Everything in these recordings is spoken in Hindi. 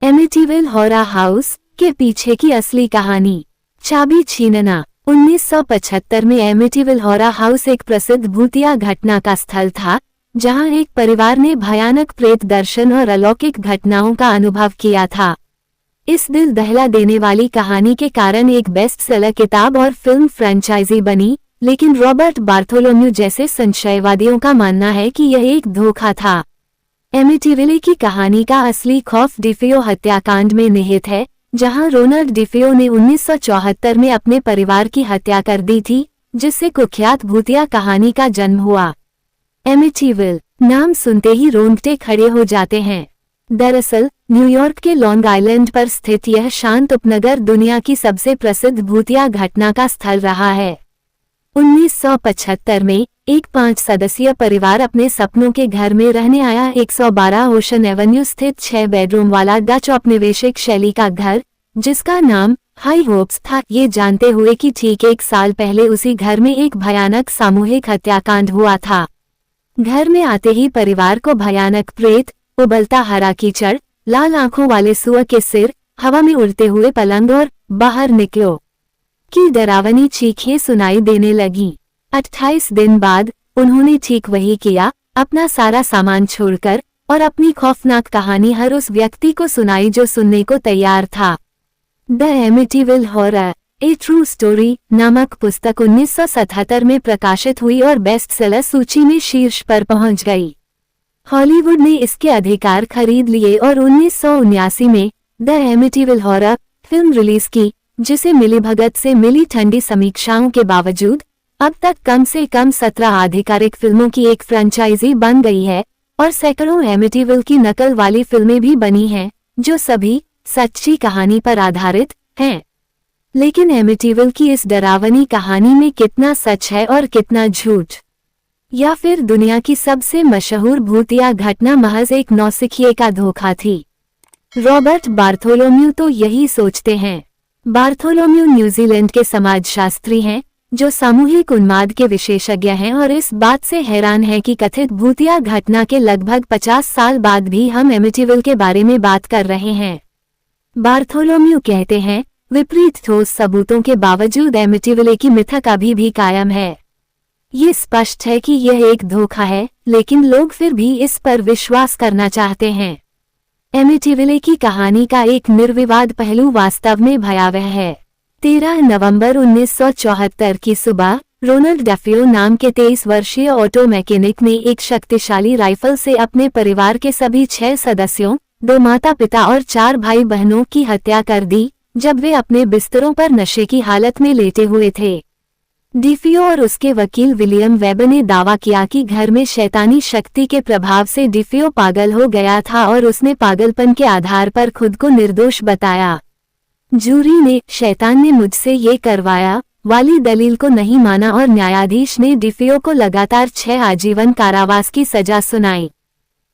एमिटीविल हॉरर हाउस के पीछे की असली कहानी। चाबी छीनना। 1975 में एमिटीविल हॉरर हाउस एक प्रसिद्ध भूतिया घटना का स्थल था, जहां एक परिवार ने भयानक प्रेत दर्शन और अलौकिक घटनाओं का अनुभव किया था। इस दिल दहला देने वाली कहानी के कारण एक बेस्ट सेलर किताब और फिल्म फ्रेंचाइजी बनी, लेकिन रॉबर्ट बार्थोलोम्यू जैसे संशयवादियों का मानना है कि यह एक धोखा था। एमिटीविल की कहानी का असली खौफ डिफियो हत्याकांड में निहित है, जहां रोनाल्ड डिफियो ने 1974 में अपने परिवार की हत्या कर दी थी, जिससे कुख्यात भूतिया कहानी का जन्म हुआ। एमिटीविल नाम सुनते ही रोंगटे खड़े हो जाते हैं। दरअसल न्यूयॉर्क के लॉन्ग आइलैंड पर स्थित यह शांत उपनगर दुनिया की सबसे प्रसिद्ध भूतिया घटना का स्थल रहा है। 1975 में एक 5 सदस्यीय परिवार अपने सपनों के घर में रहने आया। 112 ओशन एवेन्यू स्थित 6 बेडरूम वाला डच औपनिवेशिक शैली का घर, जिसका नाम हाई होप्स था, ये जानते हुए कि ठीक 1 साल पहले उसी घर में एक भयानक सामूहिक हत्याकांड हुआ था। घर में आते ही परिवार को भयानक प्रेत, उबलता हरा कीचड़, लाल आंखों वाले सुअर के सिर, हवा में उड़ते हुए पलंग और बाहर निकलो की डरावनी चीखें सुनाई देने लगी। 28 दिन बाद उन्होंने ठीक वही किया, अपना सारा सामान छोड़कर, और अपनी खौफनाक कहानी हर उस व्यक्ति को सुनाई जो सुनने को तैयार था। The Amityville horror A true story नामक पुस्तक 1977 में प्रकाशित हुई और बेस्ट सेलर सूची में शीर्ष पर पहुंच गई। हॉलीवुड ने इसके अधिकार खरीद लिए और 1979 में the Amityville horror film release की, जिसे मिलीभगत से मिली ठंडी समीक्षाओं के बावजूद अब तक कम से कम 17 आधिकारिक फिल्मों की एक फ्रेंचाइजी बन गई है और सैकड़ों एमिटीविल की नकल वाली फिल्में भी बनी हैं, जो सभी सच्ची कहानी पर आधारित हैं। लेकिन एमिटीविल की इस डरावनी कहानी में कितना सच है और कितना झूठ? या फिर दुनिया की सबसे मशहूर भूतिया घटना महज एक नौसिखिए का धोखा थी? रॉबर्ट बार्थोलोम्यू तो यही सोचते हैं। बार्थोलोम्यू न्यूजीलैंड के समाजशास्त्री हैं, जो सामूहिक उन्माद के विशेषज्ञ हैं और इस बात से हैरान हैं कि कथित भूतिया घटना के लगभग 50 साल बाद भी हम एमिटीविल के बारे में बात कर रहे हैं। बार्थोलोम्यू कहते हैं, विपरीत ठोस सबूतों के बावजूद एमिटीविल की मिथक अभी भी कायम है। ये स्पष्ट है कि यह एक धोखा है, लेकिन लोग फिर भी इस पर विश्वास करना चाहते हैं। एमिटीविल की कहानी का एक निर्विवाद पहलू वास्तव में भयावह है। 13 नवंबर 1974 की सुबह रोनाल्ड डिफियो नाम के 23 वर्षीय ऑटो मैकेनिक ने एक शक्तिशाली राइफल से अपने परिवार के सभी 6 सदस्यों, 2 माता पिता और 4 भाई बहनों की हत्या कर दी, जब वे अपने बिस्तरों पर नशे की हालत में लेटे हुए थे। डिफियो और उसके वकील विलियम वेबर ने दावा किया कि घर में शैतानी शक्ति के प्रभाव से डिफियो पागल हो गया था और उसने पागलपन के आधार पर खुद को निर्दोष बताया। जूरी ने शैतान ने मुझसे ये करवाया वाली दलील को नहीं माना और न्यायाधीश ने डिफियो को लगातार 6 आजीवन कारावास की सजा सुनाई।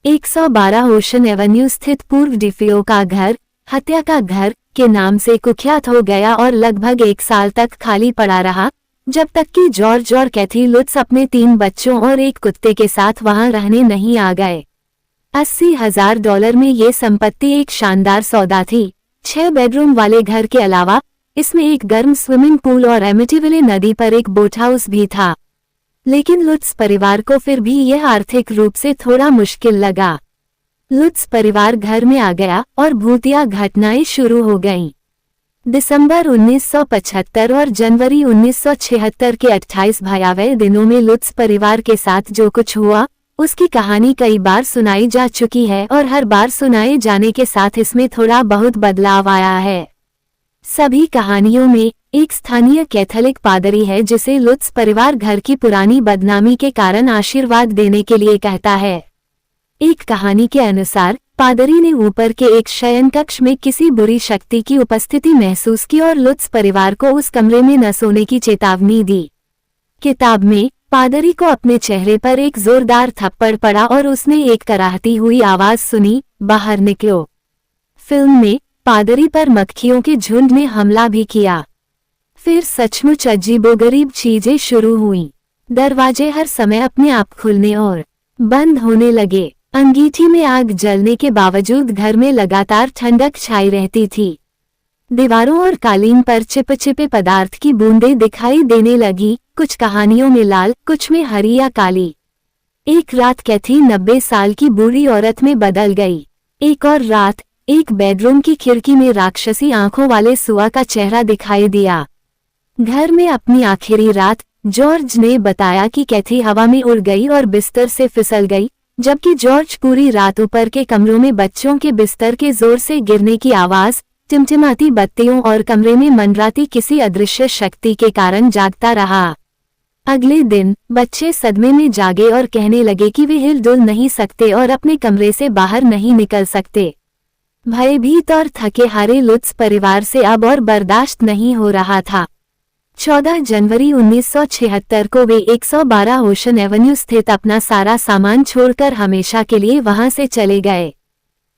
112 ओशन एवेन्यू स्थित पूर्व डिफियो का घर हत्या का घर के नाम से कुख्यात हो गया और लगभग 1 साल तक खाली पड़ा रहा, जब तक कि जॉर्ज और कैथी लुट्स अपने 3 बच्चों और एक कुत्ते के साथ वहां रहने नहीं आ गए। $80,000 में ये संपत्ति एक शानदार सौदा थी। 6 बेडरूम वाले घर के अलावा इसमें एक गर्म स्विमिंग पूल और एमिटीविल नदी पर एक बोट हाउस भी था। लेकिन लुट्स परिवार को फिर भी यह आर्थिक रूप से थोड़ा मुश्किल लगा। लुट्स परिवार घर में आ गया और भूतिया घटनाएं शुरू हो गईं। दिसंबर 1975 और जनवरी 1976 के 28 भयावह दिनों में लुट्स परिवार के साथ जो कुछ हुआ, उसकी कहानी कई बार सुनाई जा चुकी है और हर बार सुनाए जाने के साथ इसमें थोड़ा बहुत बदलाव आया है। सभी कहानियों में एक स्थानीय कैथोलिक पादरी है जिसे लुट्स परिवार घर की पुरानी बदनामी के कारण आशीर्वाद देने के लिए कहता है। एक कहानी के अनुसार पादरी ने ऊपर के एक शयन कक्ष में किसी बुरी शक्ति की उपस्थिति महसूस की और लुट्स परिवार को उस कमरे में न सोने की चेतावनी दी। किताब में पादरी को अपने चेहरे पर एक जोरदार थप्पड़ पड़ा और उसने एक कराहती हुई आवाज सुनी, बाहर निकलो। फिल्म में पादरी पर मक्खियों के झुंड ने हमला भी किया। फिर सचमुच अजीबोगरीब चीजें शुरू हुईं। दरवाजे हर समय अपने आप खुलने और बंद होने लगे। अंगीठी में आग जलने के बावजूद घर में लगातार ठंडक छाई रहती थी। दीवारों और कालीन पर चिपचिपे पदार्थ की बूंदें दिखाई देने लगी, कुछ कहानियों में लाल, कुछ में हरी या काली। एक रात कैथी 90 साल की बूढ़ी औरत में बदल गई। एक और रात एक बेडरूम की खिड़की में राक्षसी आंखों वाले सुआ का चेहरा दिखाई दिया। घर में अपनी आखिरी रात जॉर्ज ने बताया कि कैथी हवा में उड़ गई और बिस्तर से फिसल गई, जबकि जॉर्ज पूरी रात ऊपर के कमरों में बच्चों के बिस्तर के जोर से गिरने की आवाज, टिमटिमाती बत्तियों और कमरे में मंडराती किसी अदृश्य शक्ति के कारण जागता रहा। अगले दिन बच्चे सदमे में जागे और कहने लगे कि वे हिल-डुल नहीं सकते और अपने कमरे से बाहर नहीं निकल सकते। भयभीत और थके हारे लुत्स परिवार से अब और बर्दाश्त नहीं हो रहा था। 14 जनवरी 1976 को वे 112 ओशन एवेन्यू स्थित अपना सारा सामान छोड़कर हमेशा के लिए वहां से चले गए।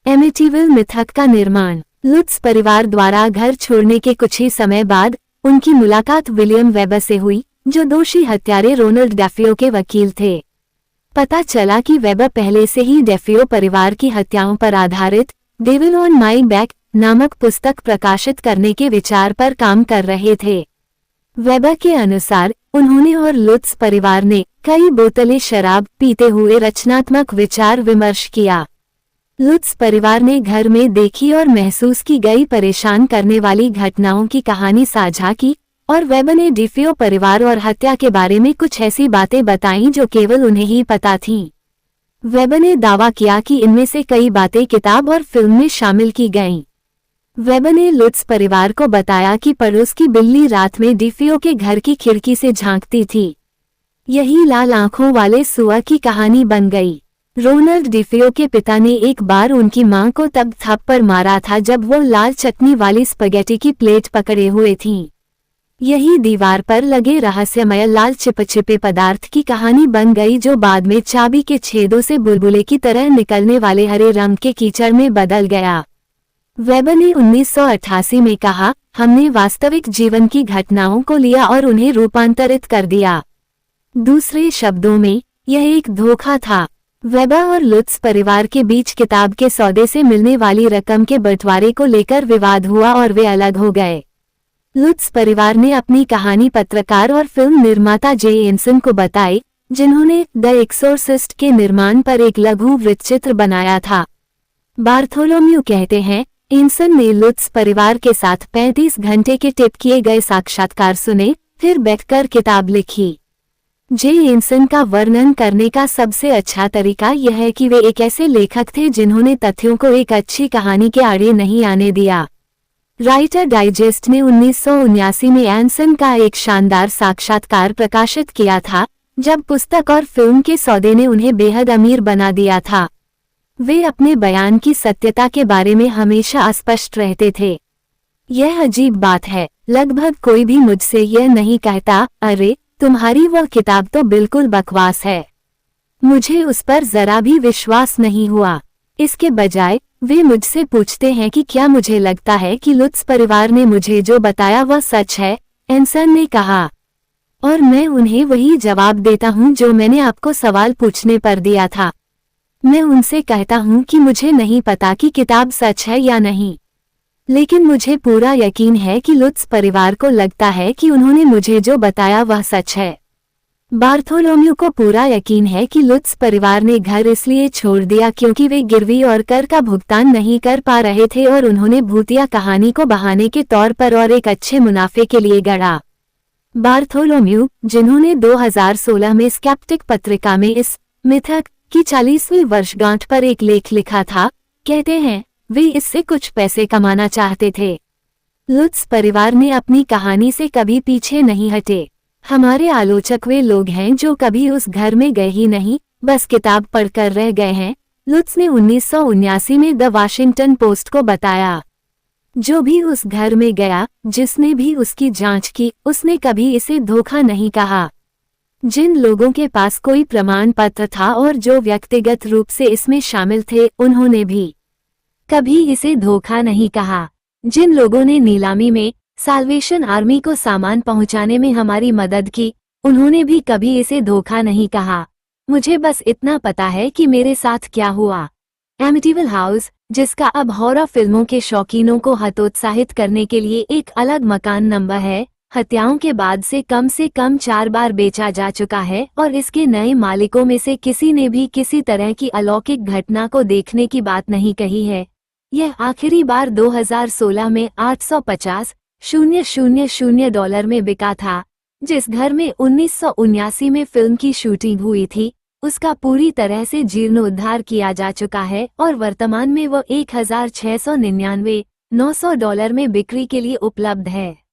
एमिटीविल मिथक का निर्माण। लुत्स परिवार द्वारा घर छोड़ने के कुछ ही समय बाद उनकी मुलाकात विलियम वेबर से हुई, जो दोषी हत्यारे रोनाल्ड डेफियो के वकील थे। पता चला कि वेबर पहले से ही डेफियो परिवार की हत्याओं पर आधारित डेविल ऑन माई बैक नामक पुस्तक प्रकाशित करने के विचार पर काम कर रहे थे। वेबर के अनुसार उन्होंने और लुत्स परिवार ने कई बोतलें शराब पीते हुए रचनात्मक विचार विमर्श किया। लुत्स परिवार ने घर में देखी और महसूस की गई परेशान करने वाली घटनाओं की कहानी साझा की और वेबर ने डेफियो परिवार और हत्या के बारे में कुछ ऐसी बातें बताईं जो केवल उन्हें ही पता थीं। वेबर ने दावा किया कि इनमें से कई बातें किताब और फिल्म में शामिल की गईं। वेबर ने लुत्स परिवार को बताया कि पड़ोस की बिल्ली रात में डेफियो के घर की खिड़की से झांकती थी। यही लाल आंखों वाले सुआ की कहानी बन गई। रोनाल्ड डेफियो के पिता ने एक बार उनकी मां को तब थप्पड़ मारा था जब वो लाल चटनी वाली स्पगेटी की प्लेट पकड़े हुए थीं। यही दीवार पर लगे रहस्यमय लाल चिपचिपे पदार्थ की कहानी बन गई, जो बाद में चाबी के छेदों से बुलबुले की तरह निकलने वाले हरे रंग के कीचड़ में बदल गया। वेबर ने 1988 में कहा, हमने वास्तविक जीवन की घटनाओं को लिया और उन्हें रूपांतरित कर दिया। दूसरे शब्दों में, यह एक धोखा था। वेबर और लुत्स परिवार के बीच किताब के सौदे से मिलने वाली रकम के बंटवारे को लेकर विवाद हुआ और वे अलग हो गए। लुत्स परिवार ने अपनी कहानी पत्रकार और फिल्म निर्माता जे एनसन को बताई, जिन्होंने द एक्सोर्सिस्ट के निर्माण पर एक लघु वृत्तचित्र बनाया था। बार्थोलोम्यू कहते हैं, एनसन ने लुत्स परिवार के साथ 35 घंटे के टिप किए गए साक्षात्कार सुने, फिर बैठकर किताब लिखी। जे एनसन का वर्णन करने का सबसे अच्छा तरीका यह है कि वे एक ऐसे लेखक थे जिन्होंने तथ्यों को एक अच्छी कहानी के आड़े नहीं आने दिया। राइटर डाइजेस्ट ने 1979 में एनसन का एक शानदार साक्षात्कार प्रकाशित किया था, जब पुस्तक और फिल्म के सौदे ने उन्हें बेहद अमीर बना दिया था। वे अपने बयान की सत्यता के बारे में हमेशा अस्पष्ट रहते थे। यह अजीब बात है, लगभग कोई भी मुझसे यह नहीं कहता, अरे तुम्हारी वह किताब तो बिल्कुल बकवास है। मुझे उस पर जरा भी विश्वास नहीं हुआ। इसके बजाय वे मुझसे पूछते हैं कि क्या मुझे लगता है कि लुत्स परिवार ने मुझे जो बताया वह सच है, एनसन ने कहा। और मैं उन्हें वही जवाब देता हूं जो मैंने आपको सवाल पूछने पर दिया था। मैं उनसे कहता हूं कि मुझे नहीं पता कि किताब सच है या नहीं, लेकिन मुझे पूरा यकीन है कि लुत्स परिवार को लगता है कि उन्होंने मुझे जो बताया वह सच है। बार्थोलोम्यू को पूरा यकीन है कि लुत्स परिवार ने घर इसलिए छोड़ दिया क्योंकि वे गिरवी और कर का भुगतान नहीं कर पा रहे थे और उन्होंने भूतिया कहानी को बहाने के तौर पर और एक अच्छे मुनाफे के लिए गढ़ा। बार्थोलोम्यू, जिन्होंने 2016 में स्केप्टिक पत्रिका में इस मिथक की 40वीं वर्षगांठ पर एक लेख लिखा था, कहते हैं, वे इससे कुछ पैसे कमाना चाहते थे। लुत्स परिवार ने अपनी कहानी से कभी पीछे नहीं हटे। हमारे आलोचक वे लोग हैं जो कभी उस घर में गए ही नहीं, बस किताब पढ़कर रह गए हैं, लुत्स ने 1979 में द वाशिंगटन पोस्ट को बताया। जो भी उस घर में गया, जिसने भी उसकी जांच की, उसने कभी इसे धोखा नहीं कहा। जिन लोगों के पास कोई प्रमाण पत्र था और जो व्यक्तिगत रूप से इसमें शामिल थे, उन्होंने भी कभी इसे धोखा नहीं कहा। जिन लोगों ने नीलामी में साल्वेशन आर्मी को सामान पहुंचाने में हमारी मदद की, उन्होंने भी कभी इसे धोखा नहीं कहा। मुझे बस इतना पता है कि मेरे साथ क्या हुआ। एमिटीविल हाउस, जिसका अब हॉरर फिल्मों के शौकीनों को हतोत्साहित करने के लिए एक अलग मकान नंबर है, हत्याओं के बाद से कम 4 बार बेचा जा चुका है और इसके नए मालिकों में से किसी ने भी किसी तरह की अलौकिक घटना को देखने की बात नहीं कही है। यह आखिरी बार 2016 में $850,000 में बिका था। जिस घर में 1979 में फिल्म की शूटिंग हुई थी, उसका पूरी तरह से जीर्णोद्धार किया जा चुका है और वर्तमान में वो $1,699 में बिक्री के लिए उपलब्ध है।